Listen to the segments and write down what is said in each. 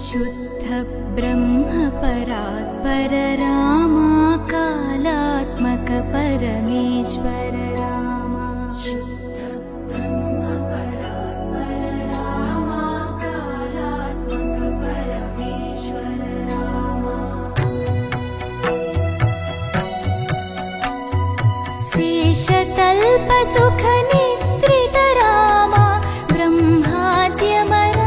शुद्ध ब्रह्म परात्पर रामा कालात्मक परमेश्वर रामा शुद्ध ब्रह्म परात्पर रामा कालात्मक परमेश्वर रामा शेषतल्प सुख निद्रित रामा ब्रह्माद्यमन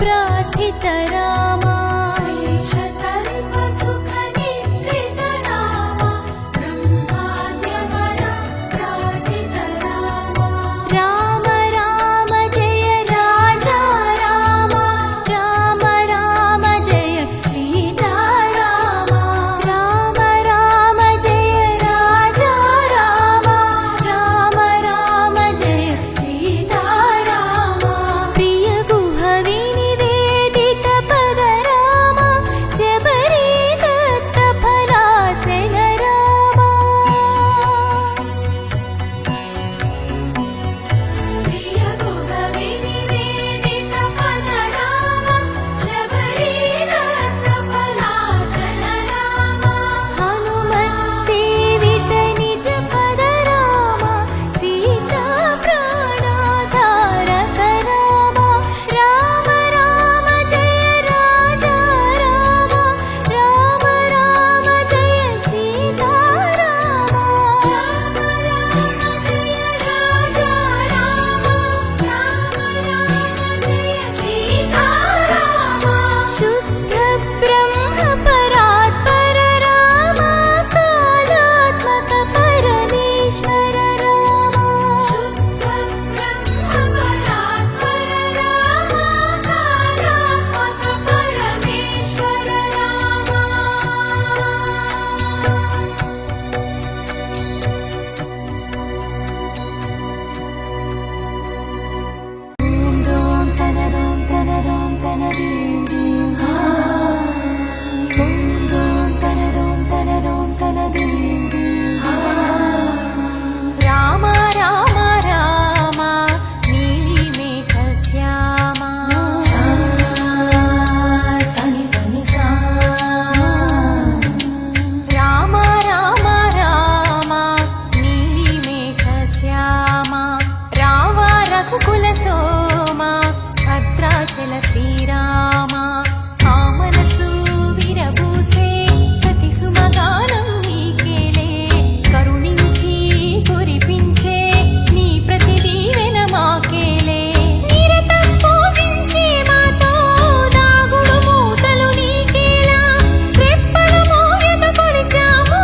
प्रार्थित रामा शेषतल्प सुख निद्रित रामा ब्रह्माद्यमन प्रार्थित रामा राम राम जय राजा रामा राम राम जय सीता रामा राम राम जय राजा रामा राम राम जय सीता रामा प्रिय गुह विनिवेदित पद रामा शबरी दत्त फलासन रामा प्रिय गुह विनिवेदित पद रामा शबरी दत्त फलासन रामा हनुमत् सेवित निज पद रामा सीता प्राणाधारक रामा राम राम जय राजा रामा राम राम जय सीता रामा राम राम जय राजा रामा राम राम जय सीता रामा शुद्ध ब्रह्म परात्पर रामा कालात्मक परमेश्वर रामा शुद्ध ब्रह्म परात्पर रामा कालात्मक परमेश्वर रामा ओम दोम तनदीं दीं ओम दोम तनदीं दीं राम राम राम नीलिमेघ श्यामा सनि पनि सा राम राम राम नीलिमेघ श्यामा रावा रघुकुल सोमा భద్రాచల శ్రీరామ ఆ మనసు విరబూసే ప్రతి సుమగానం నీకేలే కరుణించి కురిపించే నీ ప్రతి దీవెన మాకేలే నిరతం పూజించే మాతో దాగుడు మూతలు నీకేలా రెప్పల మోయక కొలిచాము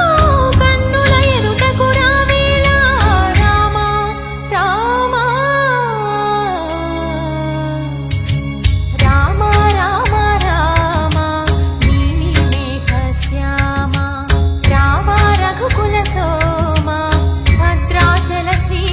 కన్నుల ఎదుటకు రావేలా రామ రామ రామ రామ రామ నీలిమేఘ శ్యామ రామ రఘుకుల సోమ భద్రాచల శ్రీరామ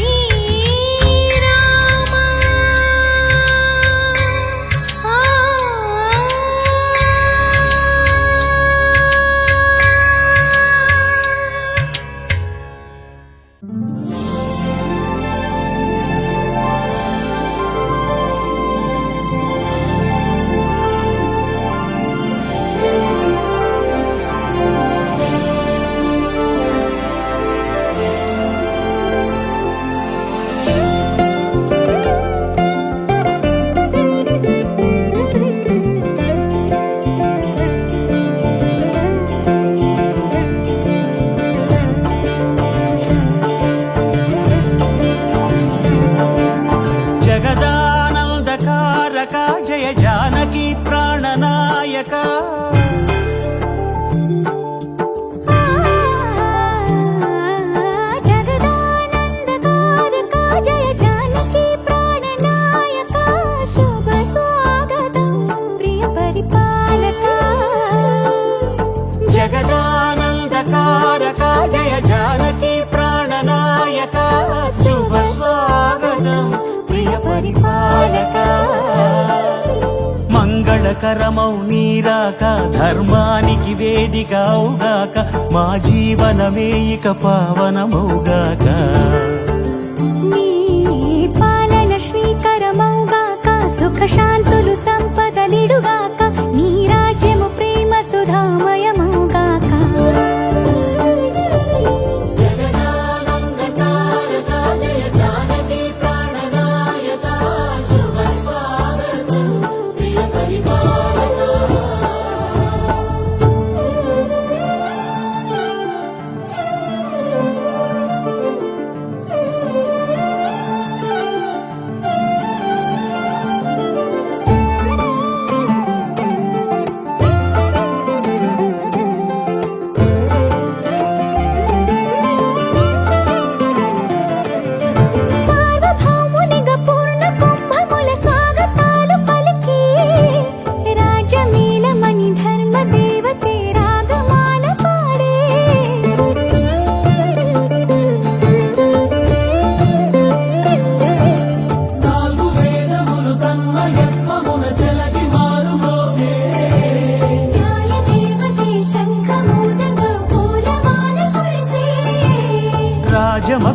జగదానందకారక జయ జానకి ప్రాణనాయక జగదానందకారక జయ జానకి ప్రాణనాయక శుభ స్వాగతం ప్రియ పరిపాలక జగదానందకారక జయ జానకి ప్రాణనాయక శుభ స్వాగతం ప్రియ పరిపాలక మంగళకరమౌ నీరాక ధర్మానికి వేదిక అవుగాక మా జీవనమే ఇక పావనమౌగాక నీ పాలన శ్రీకరమౌగాక సుఖ శాంతులు సంపదలిడుగాక నీ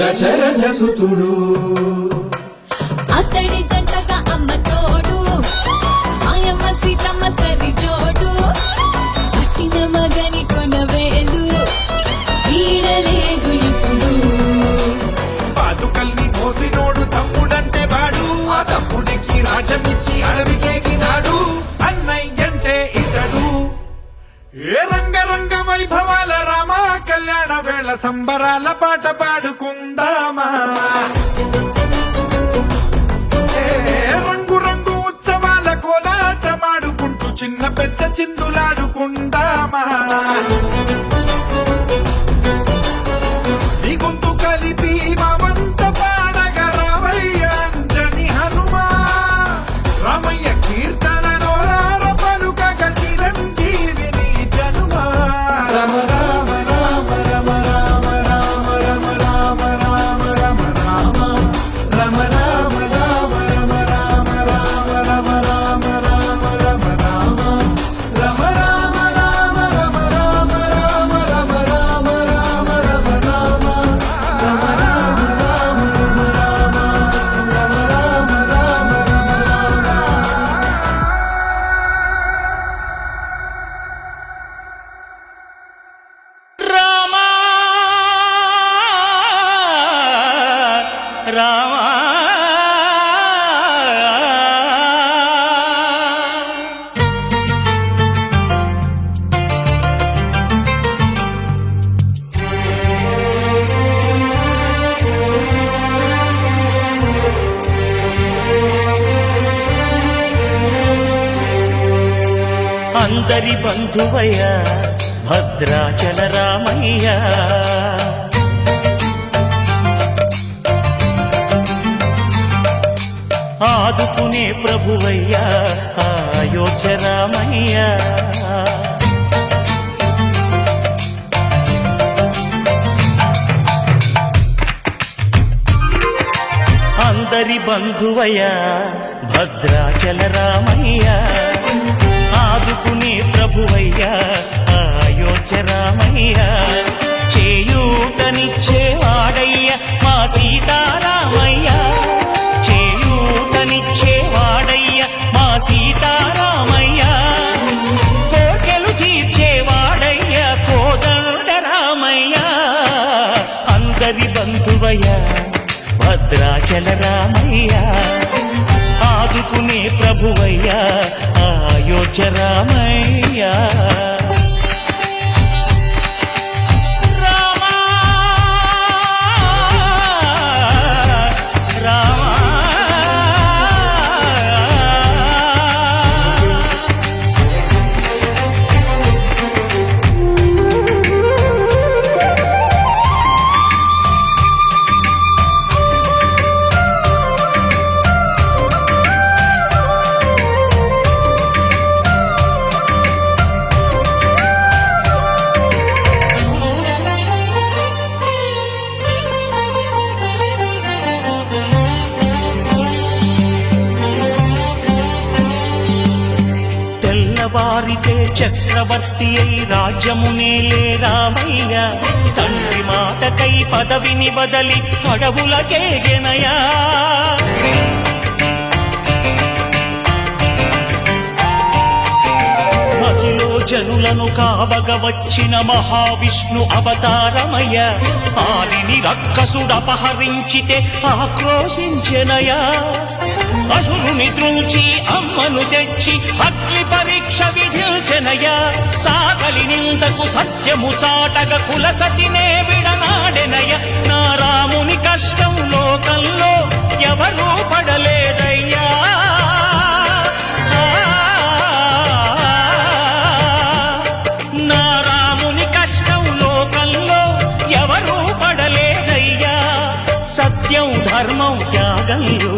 దశరథ సుతుడు అతడి జంటగా అమ్మ తోడు ఆయమ్మ సీతమ్మ సరి జోడు పట్టిన మగని కొనవేలు ఈడలేదు ఇప్పుడు పాదుకల్ని మోసినోడు తమ్ముడంటే వాడు ఆ తమ్ముడికి రాజమిచ్చి అడవికేగినాడు అన్నయ్యంటే ఇతడు ఏ రంగరంగ వైభవాల రామ కళ్యాణ వేళ సంబరాల పాట పాడుకుందామా ఏ రంగు రంగు ఉత్సవాల కోలాటమాడుకుంటూ చిన్న పెద్ద చిందులాడుకుందామా నీ గొంతు కలిపి మా వంత పాడగ రావయ్య అంజని హనుమా రామయ్య కీర్తనలో రార పలుకగ చిరంజీవిని జనుమా రమ రామ రామ రమ రామ రామ రమ రామ రామ రమ రామ రమ రామ రామ రమ రామ రామ రమ రామ రామ రమ రామ రమ రామ రామ రమ రామ రామ రమ రామ రామ రమ రామ రమ రామ రామ రమ రామ రమ రామ రామా రామా అందరి బంధువయ్య భద్రాచల రామయ్య ఆదుకునే ప్రభువయ్య అయోధ్య రామయ్య అందరి బంధువయ్య భద్రాచల రామయ్య ఆదుకునే ప్రభువయ్య అయోధ్య రామయ్య చేయూతనిచ్చేవాడయ్య మా సీతారామయ్య చేయూతనిచ్చేవాడయ్య మా సీతారామయ్య కోర్కెలు తీర్చేవాడయ్య కోదండ రామయ్య అందరి బంధువయ్య భద్రాచల రామయ్య ఆదుకునే ప్రభువయ్య అయోధ్య రామయ్య రామా రామా తెల్లవారితే చక్రవర్తి అయి రాజ్యమునేలే రామయ్య తండ్రి మాటకై పదవిని బదలి అడవులకేగెనయా మహిలో జనులను కావగ వచ్చిన మహావిష్ణు అవతారమయ్య ఆలిని రక్కసుడపహరించితే ఆక్రోశించెనయా అసురుని ద్రుంచి అమ్మను తెచ్చి అగ్ని పరీక్ష విధించెనయా సాగలి నిందకు సత్యము చాటగ కుల సతినే విడనాడెనయ నా రాముని కష్టం లోకంలో ఎవరూ పడలేదయ్యా నా రాముని కష్టం లోకంలో ఎవరూ పడలేదయ్యా సత్యం ధర్మం త్యాగంలో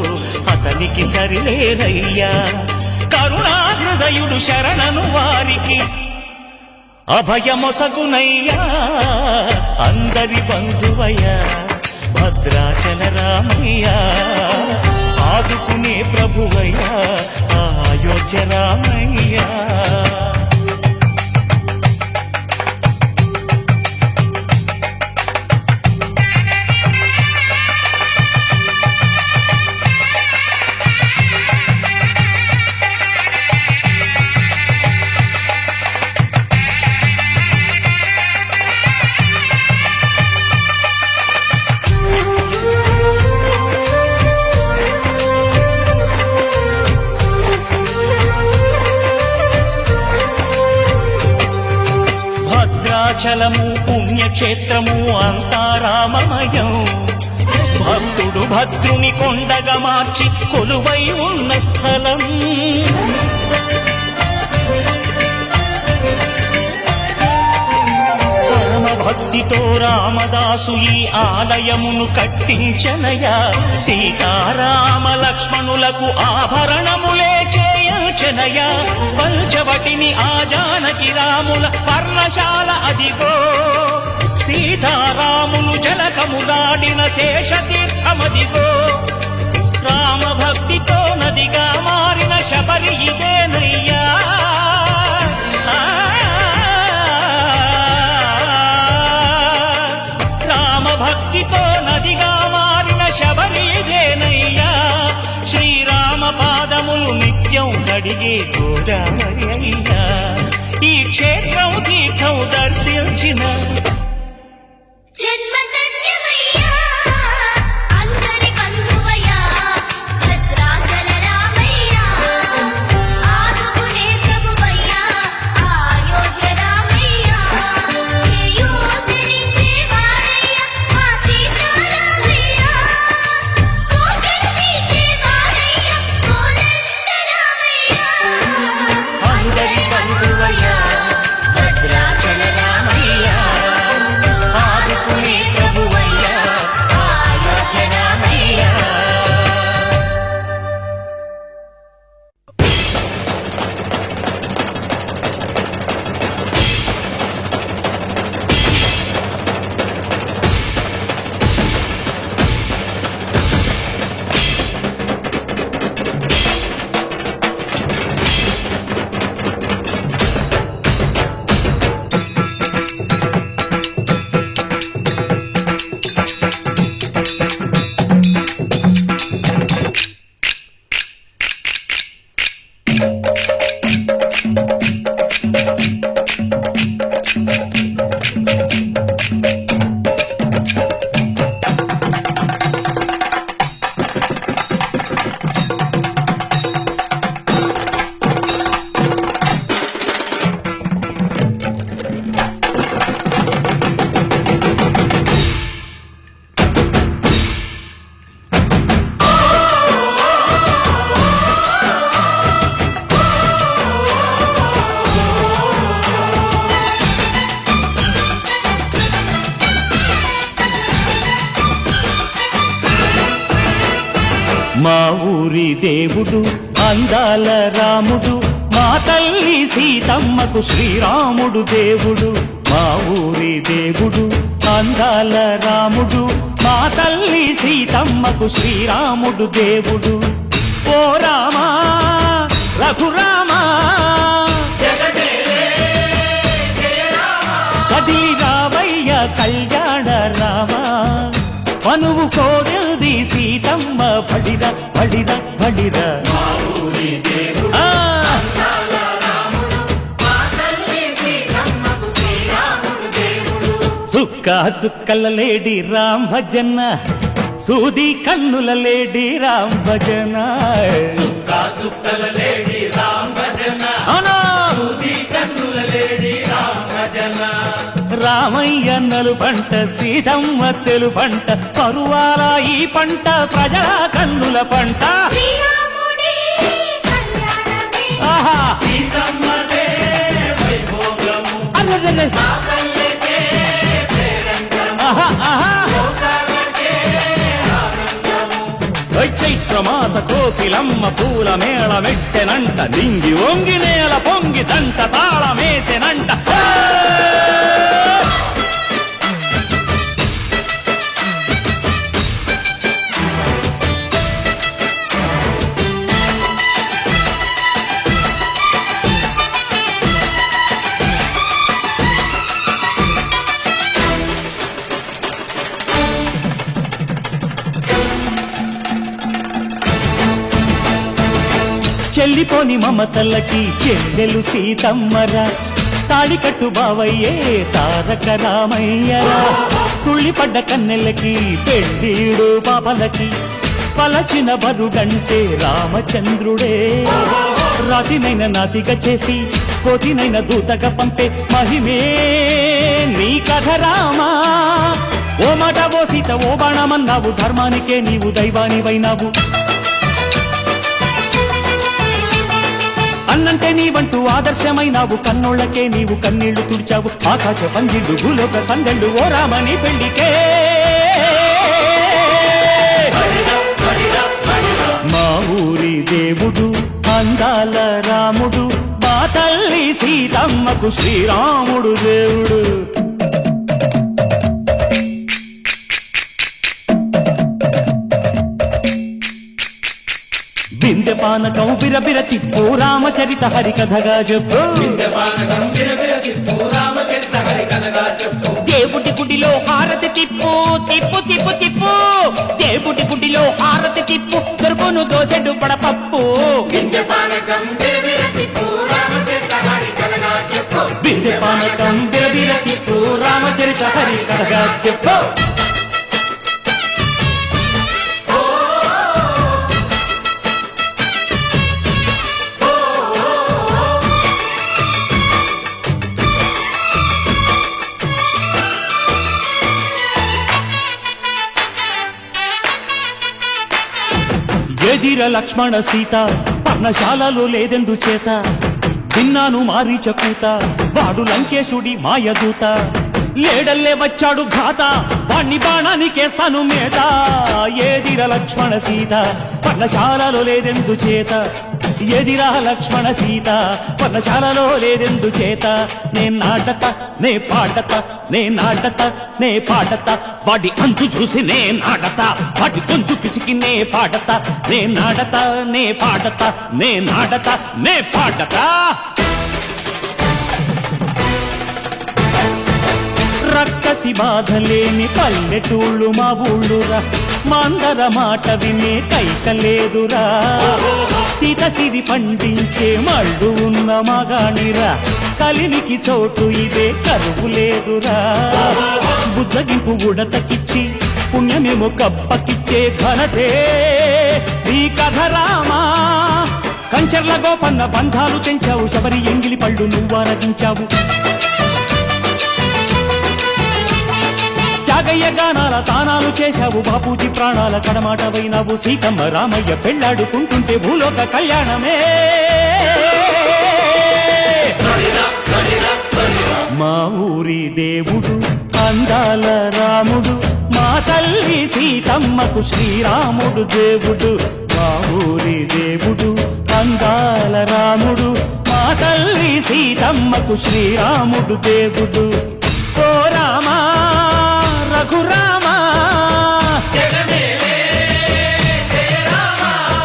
అతనికి సరిలేరయ్యా కరుణా హృదయుడు శరణను వారికి అభయమొసగునయ్యా అందరి బంధువయ్య భద్రాచల రామయ్య ఆదుకునే ప్రభువయ్య అయోధ్య రామయ్య భద్రాచలము పుణ్యక్షేత్రము అంతా రామమయం. భక్తుడు భద్రుని కొండగా మార్చి కొలువై ఉన్న స్థలం. భక్తితో రామదాసు ఈ ఆలయమును కట్టించనయా. సీతారామ లక్ష్మణులకు ఆభరణములే చేయించనయా. పంచవటిని ఆ జానకి రాముల పర్ణశాల అదిగో. సీతారాములు జలకములాడిన శేషతీర్థమదిగో. రామ భక్తితో నదిగా మారిన శబరి ఇదేనయ్యా. భక్తితో నదిగా మారిన శబరి ఇదేనయ్యా. శ్రీరామ పాదములు నిత్యం కడిగే గోదావరి అయ్యా. ఈ క్షేత్రం తీర్థం దర్శించిన జన్మధన్యమయ్యా. అందరి బంధువయ్యా భద్రాచల రామయ్యా. ఆదుకునే ప్రభువయ్యా అయోధ్య రామయ్యా. చేయూతనిచ్చే వాడయ్యా మా సీతారామయ్యా. కోటలు తీర్చే వాడయ్యా కోదండ రామయ్యా. అందరి బంధువయ్యా భద్రాచల రామయ్యా. ఆదుకునే ప్రభువయ్యా అయోధ్య రామయ్యా. మా ఊరి దేవుడు అందాల రాముడు. మా తల్లి సీతమ్మకు శ్రీరాముడు దేవుడు. మా ఊరి దేవుడు అందాల రాముడు. మా తల్లి సీతమ్మకు శ్రీరాముడు దేవుడు. ఓ రామా రఘురామా కదిలి రావయ్య కళ్యాణ రామా. మనువు కోడెల్ది సీతమ్మ పడిర పడిర పడిర. సుక్క చుక్కల లేడి రామ్ భజన. సూది కన్నుల లేడి రామ్ భజన. రామయ్య నలు పంట సీతమ్మ తెలు పంట. కరువాల ఈ పంట ప్రజల కన్నుల పంట. ఆహా అర్రర్రర్ర. ఆహా ఆహా చైత్రమాస కోకిలమ్మ పూల మేళ మెట్టెనంట. దింగి వంగి నేల పొంగి జంట తాళమేసెనంట. చెల్లిపోని మమతలకి చెల్లెలు సీతమ్మరా. తాళికట్టు బావయ్యే తారక రామయ్యరా. కుళ్ళిపడ్డ కన్నెలకి పెళ్ళీడు పాపలకి పలచిన బరుడంటే రామచంద్రుడే. రాతినైన నాతిగా చేసి కోటినైన దూతగా పంపే మహిమే నీ కథ రామా. ఓ మాట ఓ సీత ఓ బాణమన్నావు, ధర్మానికే నీవు దైవానివైనావు. అన్నంటే నీవంటూ ఆదర్శమైనావు, కన్నోళ్లకే నీవు కన్నీళ్లు తుడిచావు. ఆకాశ పందిళ్ళు భూలోక సందళ్ళు ఓ రామని పెళ్లికే. మా ఊరి దేవుడు అందాల రాముడు, మా తల్లి సీతమ్మకు శ్రీరాముడు దేవుడు. బిందె పానకం బిరబిర తిప్పు రామచరిత హరికథగా చెప్పు. దేవుడి గుడిలో హారతి తిప్పు తిప్పు తిప్పు తిప్పు. దేవుడి గుడిలో హారతి తిప్పు, దొరుకును దోసెడు పడపప్పు. బిందె పానకం బిరబిర తిప్పు రామచరిత హరికథగా చెప్పు. ఎదిర లక్ష్మణ సీత పర్ణశాలలో లేదెందు చేత, విన్నాను మారీచ కూత వాడు లంకేశుడి మాయదూత. లేడల్లే వచ్చాడు ఘాత, వాణ్ణి బాణానికేస్తాను మేత. ఎదిర లక్ష్మణ సీత పర్ణశాలలో లేదెందు చేత, ఎదిరా లక్ష్మణ సీత పర్ణశాలలో లేదెందు చేత. నే నాటత నే పాడత నే నాటత నే పాడత, వాడి అంతు చూసి నే నాడత, వాడి గొంతు పిసికి నే పాడత. నే నాడత నే పాడత నే నాడత నే పాడత. రక్కసి బాధలేని పల్లెటూళ్ళు మా ఊళ్ళురా, మాందర మాట వినే కైకలేదురా. సీత సిరి పండించే మళ్ళు ఉన్న మగాణిరా, కలినికి చోటు ఇదే కరువు లేదురా. బుజ్జగింపు ఉడతకిచ్చి పుణ్యమేమో కప్పకిచ్చే ఘనతే ఈ కథ రామా. కంచర్ల గోపన్న బంధాలు తెంచావు, శబరి ఎంగిలి పళ్ళు నువ్వారగించావు. త్యాగయ్య గానాల తానాలు చేశావు, బాపూజీ ప్రాణాల కడమాటవైనావు. సీతమ్మ రామయ్య పెళ్ళాడుకుంటుంటే భూలోక కళ్యాణమే. మా ఊరి దేవుడు అందాల రాముడు, మా తల్లి సీతమ్మకు శ్రీరాముడు దేవుడు. మా ఊరి దేవుడు అందాల రాముడు, మా తల్లి సీతమ్మకు శ్రీరాముడు దేవుడు. ఓ రామా రఘురామా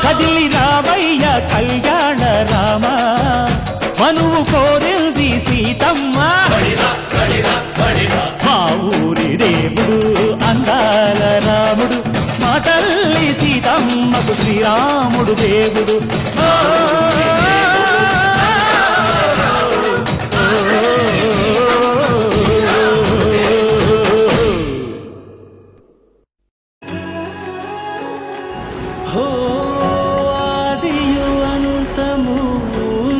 కదిలి రావయ్య కళ్యాణ రామ, మనువు కోరింది సీతమ్మ. మా ఊరి దేవుడు అందాల రాముడు, మా తల్లి సీతమ్మకు శ్రీరాముడు దేవుడు. ఆదియు అంతము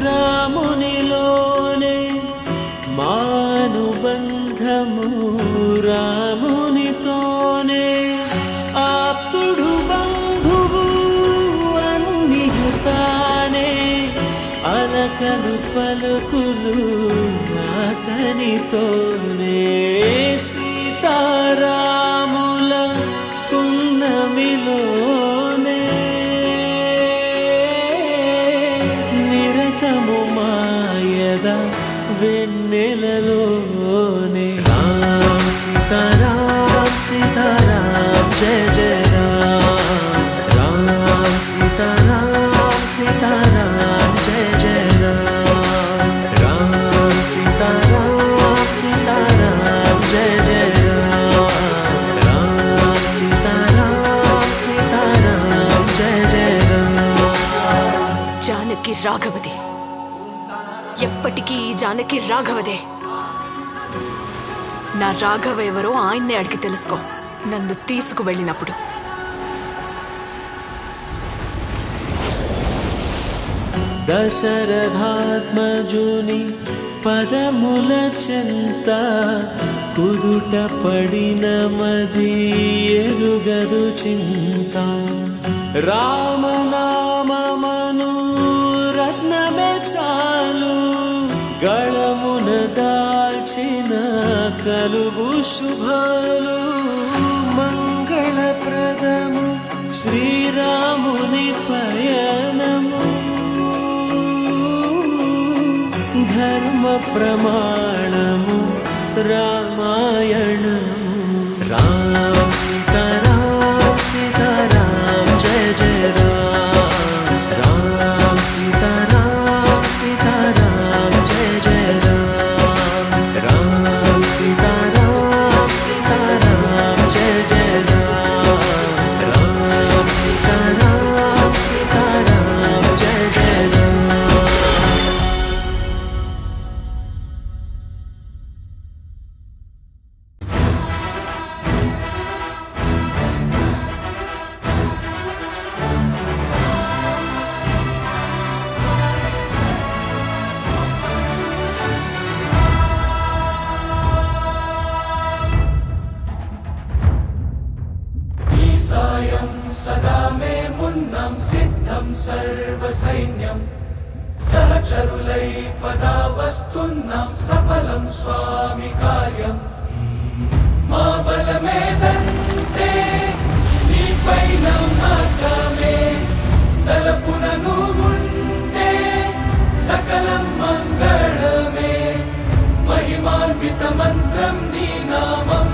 రామునిలోనే, మానుబంధము రామునితోనే. ఆప్తుడు బంధువు అన్నియుతానే, అలకలు పలుకులు అతనితోనే. సీతారాముల పున్నమిలోనే, నిరతము మాయద వెన్నెలలోనే. రామ్ సీతారాం సీతారాం జయ జయ రామ్. రామ్ సీతారాం సీతారాం జయ జయ రామ్. రామ్ సీతారాం సీతారాం జయ జయ రామ్. రామ్ సీతారాం సీతారాం జయ జయ రామ్. జానకి రాఘవది, ఎప్పటికీ ఈ జానకి రాఘవదే. నా రాఘవ ఎవరో ఆయన్నే అడిగి తెలుసుకో, నన్ను తీసుకువెళ్ళినప్పుడు. దశరథాత్మజుని పదముల చెంత కుదుట పడిన మది ఎరుగదు చింత రామనామమను రత్నమేక్షాలు గళమున దాల్చిన కలుగు శుభాలు మంగళప్రదము శ్రీరాముని పయనము ధర్మ ప్రమాణము రామాయణము రామ సీతారామ సీతారామ జయ జయ రామ రామ సీతారామ సీతారామ జయ జయ రామ రామ సీతారామ సీతారామ జయ జయ రామ రామ సీతారామ సీతారామ జయ జయ రామ సదా మే మున్నం సిద్ధం సర్వసైన్యం సహచరులై పదా వస్తున్నాం సఫలం స్వామి కార్యం మా బలమేదంటే నీపై నమ్మకమే తలపున నువ్వుంటే సకలం మంగళమే మహిమాన్విత మంత్రం నీ నామం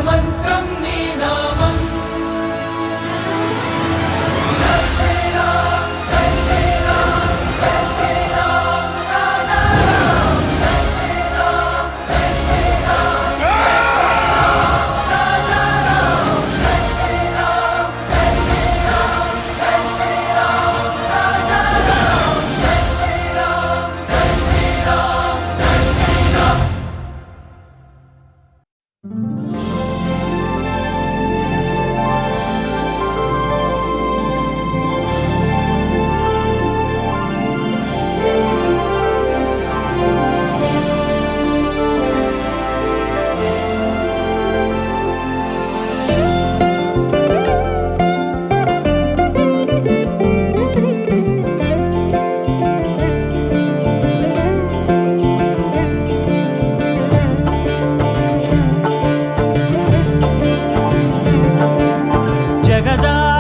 మంత్రం నీ నామం జై శ్రీరామ్ జై శ్రీరామ్ జై శ్రీరామ్ రాజా రామ్ జై శ్రీరామ్ జై శ్రీరామ్ రాజా రామ్ జై శ్రీరామ్ జై శ్రీరామ్ జై శ్రీరామ్ రాజా రామ్ జై శ్రీరామ్ జై శ్రీరామ్ జై శ్రీరామ్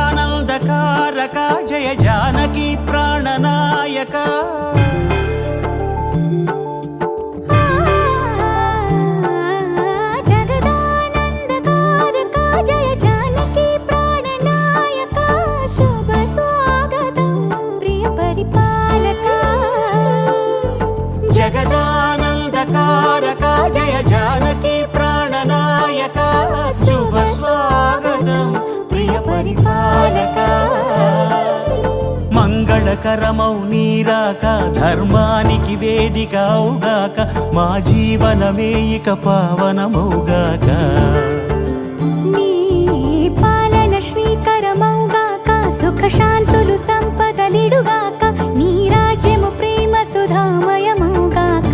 జగదానందకారక జయ జానకి ప్రాణనాయక జగదానందకారక జయ జానకి ప్రాణనాయక శుభ స్వాగతం ప్రియ పరిపాలక జగదానందకారక జయ జానకి ప్రాణనాయక శుభ స్వాగతం ప్రియ పరిపాలక మంగళకరమౌ నీరాక ధర్మానికి వేదిక అవుగాక మా జీవనమే ఇక పావనమౌగాక నీ పాలన శ్రీకరమౌగాక సుఖ శాంతులు సంపదలిడుగాక నీ రాజ్యము ప్రేమ సుధామయమౌగాక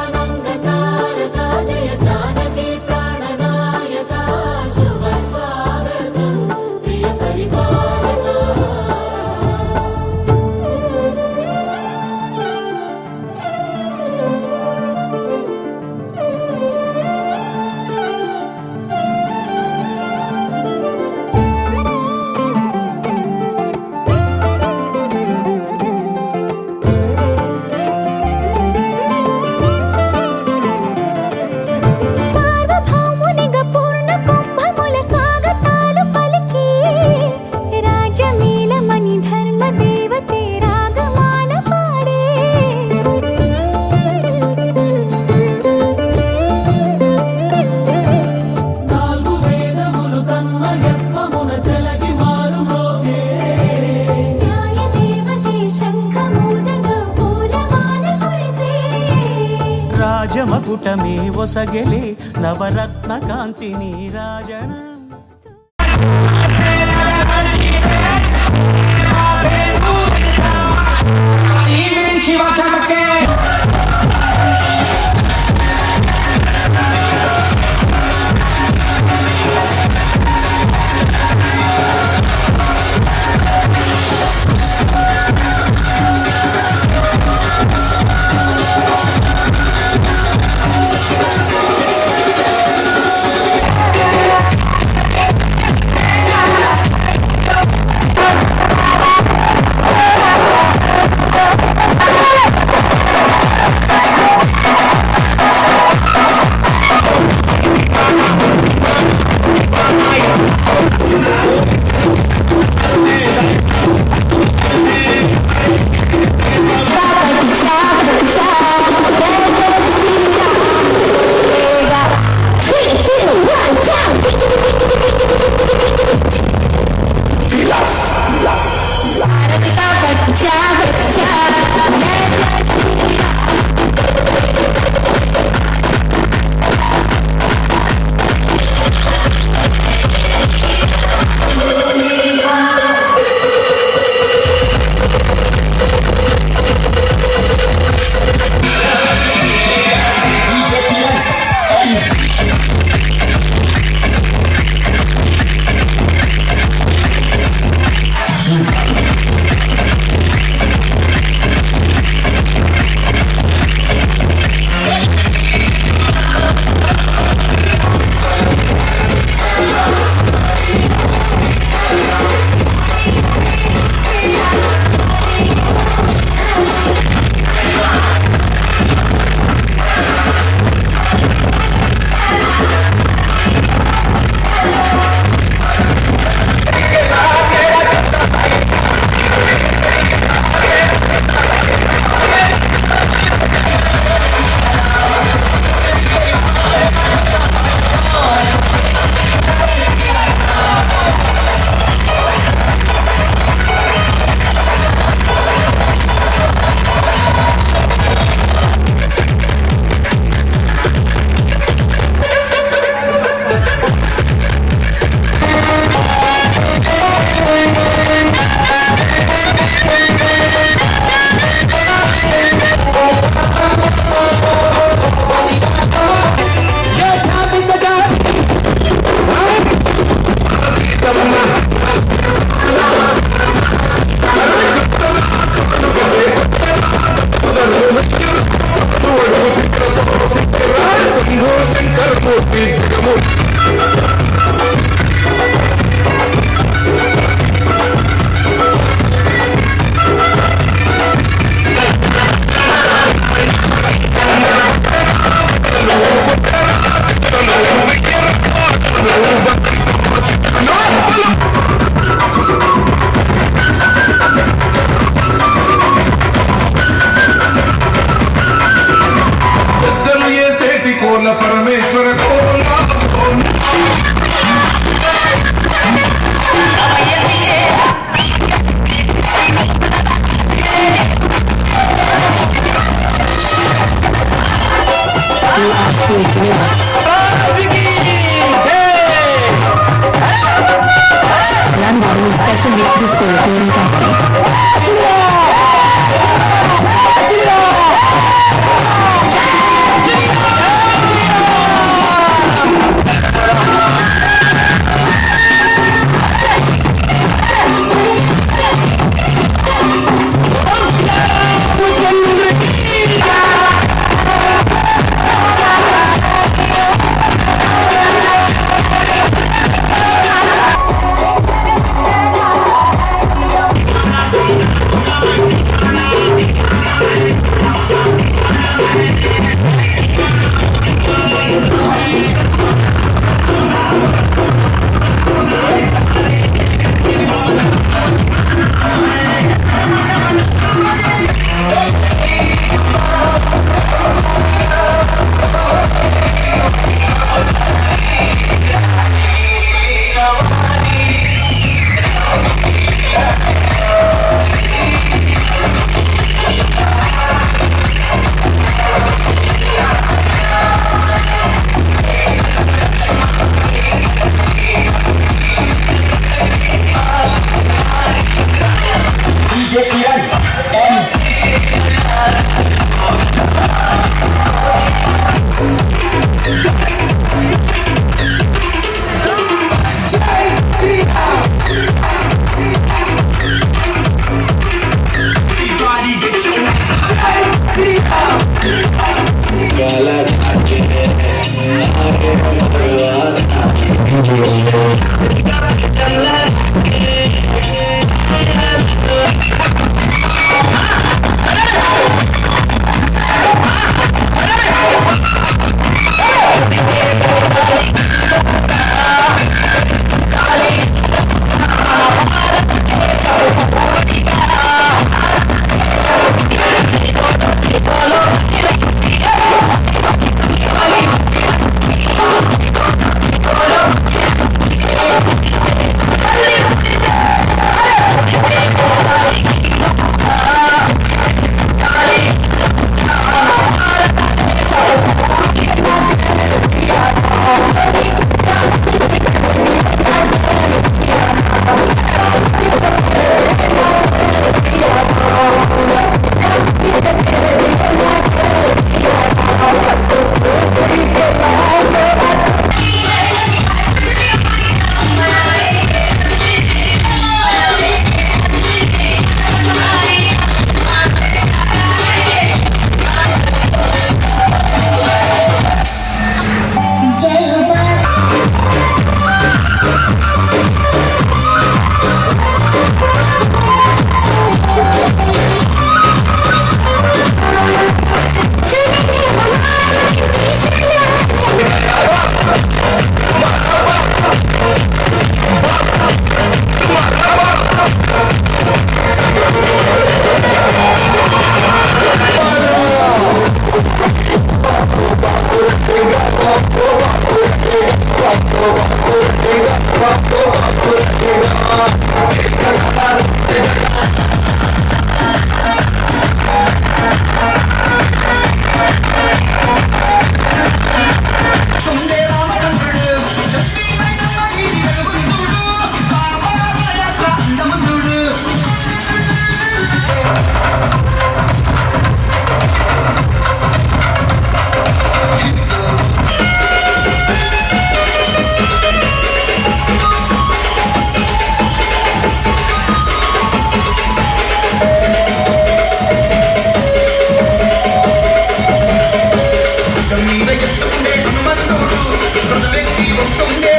జగదానందకారక జయ జానకి మకుటమే ఒసగెలే నవరత్న కాంతి నీరాజన మీద ఎత్తుకుండే హనుమంతుడు ప్రతి వ్యక్తి వస్తుండే